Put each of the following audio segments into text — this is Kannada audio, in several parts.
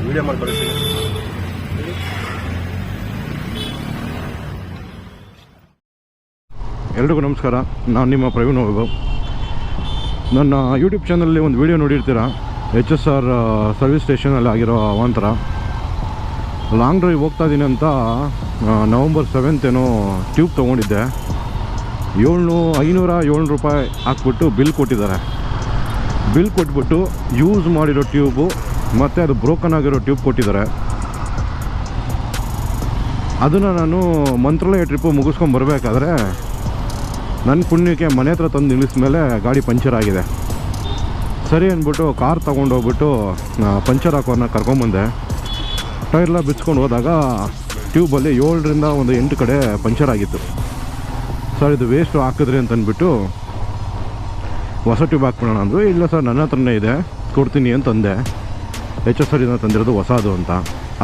ವಿಡಿಯೋ ಮಾಡ್ಕೊಳ್ತೀನಿ. ಎಲ್ರಿಗೂ ನಮಸ್ಕಾರ. ನಾನು ನಿಮ್ಮ ಪ್ರವೀಣ್ ವೈಭವ್. ನನ್ನ ಯೂಟ್ಯೂಬ್ ಚಾನಲಲ್ಲಿ ಒಂದು ವಿಡಿಯೋ ನೋಡಿರ್ತೀರ. HSR ಸರ್ವಿಸ್ ಸ್ಟೇಷನಲ್ಲಿ ಆಗಿರೋ ಅವಾಂತರ. ಲಾಂಗ್ ಡ್ರೈವ್ ಹೋಗ್ತಾ ಇದ್ದೀನಿ ಅಂತ ನವಂಬರ್ 7th ಏನೋ ಟ್ಯೂಬ್ ತೊಗೊಂಡಿದ್ದೆ. 500 ರೂಪಾಯಿ ಹಾಕ್ಬಿಟ್ಟು ಬಿಲ್ ಕೊಟ್ಟಿದ್ದಾರೆ. ಬಿಲ್ ಕೊಟ್ಬಿಟ್ಟು ಯೂಸ್ ಮಾಡಿರೋ ಟ್ಯೂಬು ಮತ್ತು ಅದು ಬ್ರೋಕನ್ ಆಗಿರೋ ಟ್ಯೂಬ್ ಕೊಟ್ಟಿದ್ದಾರೆ. ಅದನ್ನು ನಾನು ಮಂತ್ರಾಲಯ ಟ್ರಿಪ್ಪು ಮುಗಿಸ್ಕೊಂಡು ಬರಬೇಕಾದ್ರೆ ನನ್ನ ಪುಣ್ಯಕ್ಕೆ ಮನೆ ಹತ್ರ ತಂದು ನಿಲ್ಲಿಸ್ಮೇಲೆ ಗಾಡಿ ಪಂಚರ್ ಆಗಿದೆ. ಸರಿ ಅಂದ್ಬಿಟ್ಟು ಕಾರ್ ತೊಗೊಂಡೋಗ್ಬಿಟ್ಟು ಪಂಚರ್ ಹಾಕೋನ್ನ ಕರ್ಕೊಂಬಂದೆ. ಟೈರ್ಲ ಬಿಚ್ಕೊಂಡು ಹೋದಾಗ ಟ್ಯೂಬಲ್ಲಿ 7ರಿಂದ 8 ಕಡೆ ಪಂಚರ್ ಆಗಿತ್ತು. ಸರ್ ಇದು ವೇಸ್ಟು ಹಾಕಿದ್ರಿ ಅಂತಂದ್ಬಿಟ್ಟು ಹೊಸ ಟ್ಯೂಬ್ ಹಾಕ್ಬಿಡೋಣ ಅಂದರು. ಇಲ್ಲ ಸರ್ ನನ್ನ ಹತ್ರನೇ ಇದೆ ಕೊಡ್ತೀನಿ ಅಂತಂದೆ. HSR ತಂದಿರೋದು ಹೊಸದು ಅಂತ.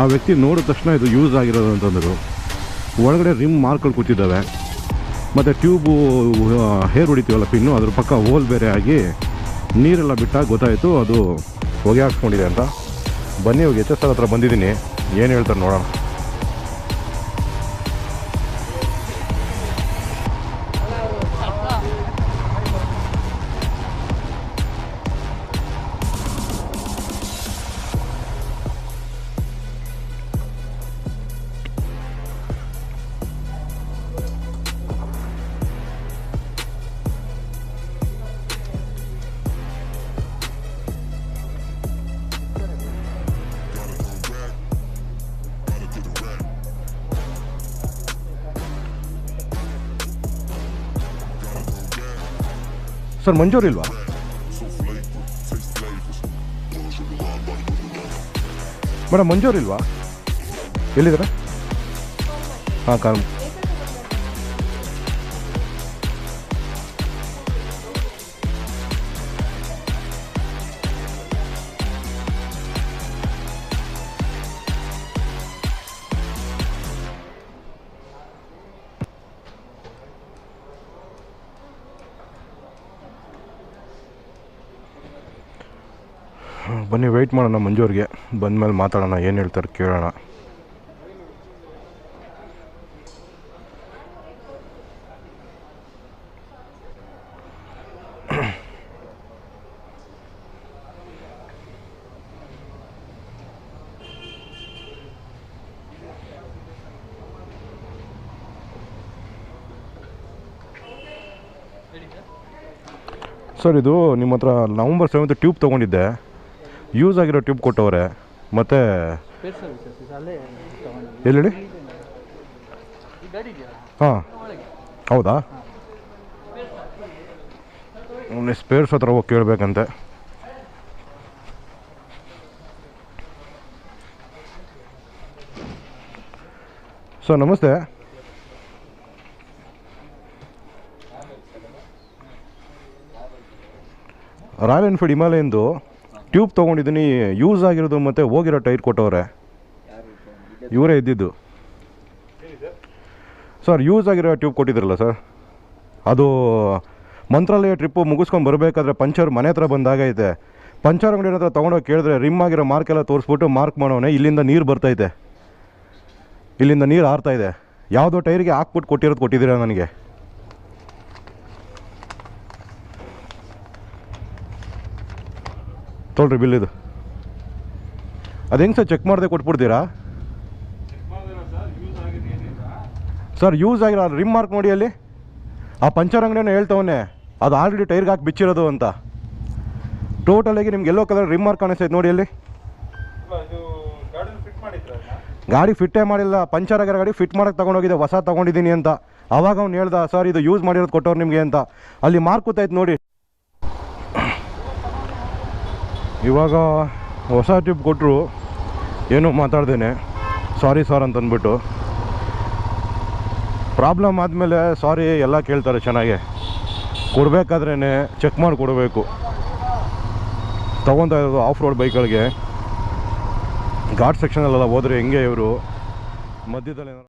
ಆ ವ್ಯಕ್ತಿ ನೋಡಿದ ತಕ್ಷಣ ಇದು ಯೂಸ್ ಆಗಿರೋದು ಅಂತಂದರು. ಒಳಗಡೆ ರಿಮ್ ಮಾರ್ಕ್ಗಳು ಕೂತಿದ್ದಾವೆ ಮತ್ತು ಟ್ಯೂಬು ಹೇರ್ ಹೊಡಿತೀವಲ್ಲ ಪಿನ್ನು, ಅದ್ರ ಪಕ್ಕ ಹೋಲ್ ಬೇರೆ ಆಗಿ ನೀರೆಲ್ಲ ಬಿಟ್ಟಾಗ ಗೊತ್ತಾಯಿತು ಅದು ಹೊಗೆ ಹಾಕ್ಸ್ಕೊಂಡಿದೆ ಅಂತ. ಬನ್ನಿ ಹೋಗಿ HSR ಹತ್ರ ಬಂದಿದ್ದೀನಿ, ಏನು ಹೇಳ್ತಾರೆ ನೋಡೋಣ. ಸರ್ ಮಂಜೂರು ಇಲ್ವಾ? ಮೇಡಮ್ ಮಂಜೂರು ಇಲ್ವಾ? ಎಲ್ಲಿದ್ದಾರೆ? ಹಾಂ ಕಾರ್ ಬನ್ನಿ ವೆಯ್ಟ್ ಮಾಡೋಣ. ಮಂಜೂರಿಗೆ ಬಂದಮೇಲೆ ಮಾತಾಡೋಣ, ಏನು ಹೇಳ್ತಾರೆ ಕೇಳೋಣ. ಸರ್ ಇದು ನಿಮ್ಮ ಹತ್ರ ನವಂಬರ್ 7th ಟ್ಯೂಬ್ ತೊಗೊಂಡಿದ್ದೆ. ಯೂಸ್ ಆಗಿರೋ ಟ್ಯೂಬ್ ಕೊಟ್ಟವ್ರೆ. ಮತ್ತು ಎಲ್ಲಿ? ಹಾಂ ಹೌದಾ? ಸ್ಪೇರ್ಸ್ ಹತ್ರ ಹೋಗಿ ಕೇಳಬೇಕಂತೆ. ಸರ್ ನಮಸ್ತೆ. ರಾಯಲ್ ಎನ್ಫೀಲ್ಡ್ ಹಿಮಾಲಯಂದು ಟ್ಯೂಬ್ ತೊಗೊಂಡಿದ್ದೀನಿ. ಯೂಸ್ ಆಗಿರೋದು ಮತ್ತು ಹೋಗಿರೋ ಟೈರ್ ಕೊಟ್ಟವ್ರೆ. ಇವರೇ ಇದ್ದಿದ್ದು ಸರ್. ಯೂಸ್ ಆಗಿರೋ ಟ್ಯೂಬ್ ಕೊಟ್ಟಿದ್ರಲ್ಲ ಸರ್, ಅದು ಮಂತ್ರಾಲಯ ಟ್ರಿಪ್ಪು ಮುಗಿಸ್ಕೊಂಡು ಬರಬೇಕಾದ್ರೆ ಪಂಚರ್ ಮನೆ ಹತ್ರ ಬಂದಾಗೈತೆ. ಪಂಚರ್ ಅಂಗಡಿ ಹತ್ರ ತೊಗೊಂಡೋಗಿ ಕೇಳಿದ್ರೆ ರಿಮ್ ಆಗಿರೋ ಮಾರ್ಕೆಲ್ಲ ತೋರಿಸ್ಬಿಟ್ಟು ಮಾರ್ಕ್ ಮಾಡೋನೆ. ಇಲ್ಲಿಂದ ನೀರು ಬರ್ತೈತೆ, ಇಲ್ಲಿಂದ ನೀರು ಹಾರ್ತಾಯಿದೆ. ಯಾವುದೋ ಟೈರಿಗೆ ಹಾಕ್ಬಿಟ್ಟು ಕೊಟ್ಟಿದ್ದೀರಾ ನನಗೆ. ತೊಗೊಳ್ರಿ ಬಿಲ್ ಇದು. ಅದು ಹೆಂಗೆ ಸರ್ ಚೆಕ್ ಮಾಡದೆ ಕೊಟ್ಬಿಡ್ತೀರಾ ಸರ್? ಯೂಸ್ ಆಗಿರೋ ರಿಮ್ ಮಾರ್ಕ್ ನೋಡಿ ಅಲ್ಲಿ. ಆ ಪಂಚರ್ ಅಂಗಡಿನ ಹೇಳ್ತವನ್ನೇ ಅದು ಆಲ್ರೆಡಿ ಟೈರ್ಗೆ ಹಾಕಿ ಬಿಚ್ಚಿರೋದು ಅಂತ. ಟೋಟಲಾಗಿ ನಿಮ್ಗೆ ಎಲ್ಲೋ ಕಲರ್ ರಿಮ್ ಮಾರ್ಕ್ ಕಾಣಿಸ್ತೈತೆ ನೋಡಿ ಅಲ್ಲಿ. ಗಾಡಿ ಫಿಟ್ಟೇ ಮಾಡಿಲ್ಲ, ಪಂಚರ್ ಆಗಿರೋ ಗಾಡಿ ಫಿಟ್ ಮಾಡೋಕ್ಕೆ ತೊಗೊಂಡೋಗಿದೆ, ಹೊಸ ತೊಗೊಂಡಿದ್ದೀನಿ ಅಂತ. ಆವಾಗ ಅವ್ನು ಹೇಳ್ದ ಸರ್ ಇದು ಯೂಸ್ ಮಾಡಿರೋದು ಕೊಟ್ಟವ್ರು ನಿಮಗೆ ಅಂತ. ಅಲ್ಲಿ ಮಾರ್ಕ್ ಕೂತೈತೆ ನೋಡಿ. ಇವಾಗ ಹೊಸ ಟ್ಯೂಬ್ ಕೊಟ್ಟರು, ಏನೂ ಮಾತಾಡ್ದೇನೆ ಸಾರಿ ಸರ್ ಅಂತಂದ್ಬಿಟ್ಟು. ಪ್ರಾಬ್ಲಮ್ ಆದಮೇಲೆ ಸಾರಿ ಎಲ್ಲ ಕೇಳ್ತಾರೆ ಚೆನ್ನಾಗೆ. ಕೊಡಬೇಕಾದ್ರೇ ಚೆಕ್ ಮಾಡಿ ಕೊಡಬೇಕು. ತೊಗೊತಾ ಇರೋದು ಆಫ್ ರೋಡ್ ಬೈಕ್ಗಳಿಗೆ ಘಾಟ್ ಸೆಕ್ಷನಲ್ಲೆಲ್ಲ ಹೋದರೆ ಹೆಂಗೆ ಇವರು ಮಧ್ಯದಲ್ಲಿ